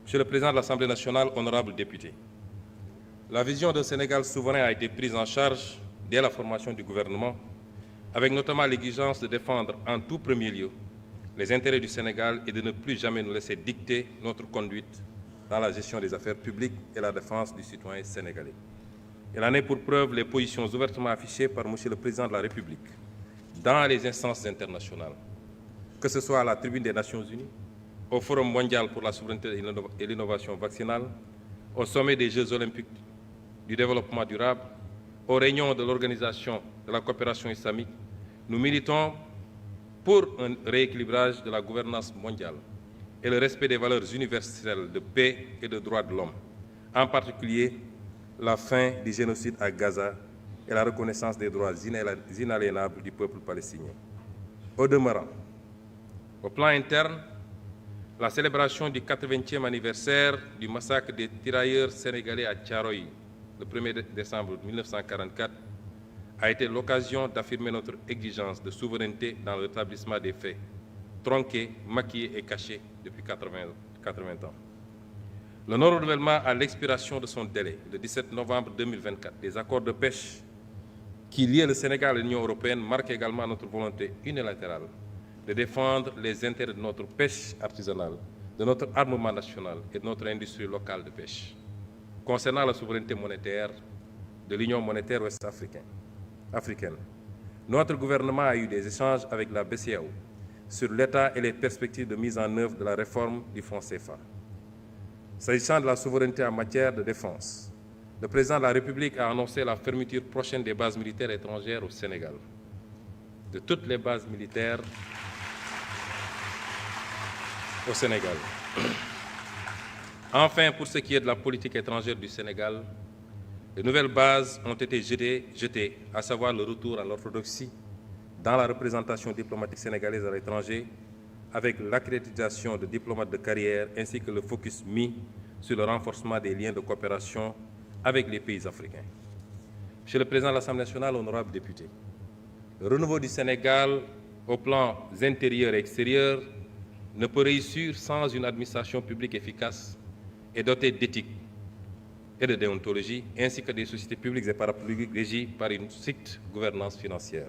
Monsieur le Président de l'Assemblée nationale, honorables députés, la vision d'un Sénégal souverain a été prise en charge dès la formation du gouvernement, avec notamment l'exigence de défendre en tout premier lieu les intérêts du Sénégal et de ne plus jamais nous laisser dicter notre conduite dans la gestion des affaires publiques et la défense du citoyen sénégalais. Il en est pour preuve les positions ouvertement affichées par Monsieur le Président de la République dans les instances internationales, que ce soit à la tribune des Nations Unies, au Forum mondial pour la souveraineté et l'innovation vaccinale, au sommet des Jeux olympiques du développement durable, aux réunions de l'Organisation de la coopération islamique. Nous militons pour un rééquilibrage de la gouvernance mondiale et le respect des valeurs universelles de paix et de droits de l'homme, en particulier la fin du génocide à Gaza et la reconnaissance des droits inaliénables du peuple palestinien. Au demeurant, au plan interne, la célébration du 80e anniversaire du massacre des tirailleurs sénégalais à Thiaroye, le 1er décembre 1944, a été l'occasion d'affirmer notre exigence de souveraineté dans le rétablissement des faits, tronqués, maquillés et cachés depuis 80 ans. Le non-renouvellement à l'expiration de son délai, le 17 novembre 2024, des accords de pêche qui lient le Sénégal à l'Union européenne marque également notre volonté unilatérale de défendre les intérêts de notre pêche artisanale, de notre armement national et de notre industrie locale de pêche. Concernant la souveraineté monétaire de l'Union monétaire ouest-africaine, notre gouvernement a eu des échanges avec la BCEAO sur l'état et les perspectives de mise en œuvre de la réforme du franc CFA. S'agissant de la souveraineté en matière de défense, le Président de la République a annoncé la fermeture prochaine des bases militaires étrangères au Sénégal. De toutes les bases militaires au Sénégal. Enfin, pour ce qui est de la politique étrangère du Sénégal, de nouvelles bases ont été jetées, à savoir le retour à l'orthodoxie dans la représentation diplomatique sénégalaise à l'étranger, avec l'accréditation de diplomates de carrière ainsi que le focus mis sur le renforcement des liens de coopération avec les pays africains. Monsieur le Président de l'Assemblée nationale, honorables députés, le renouveau du Sénégal au plan intérieur et extérieur ne peut réussir sans une administration publique efficace et dotée d'éthique et de déontologie, ainsi que des sociétés publiques et parapubliques régies par une stricte gouvernance financière.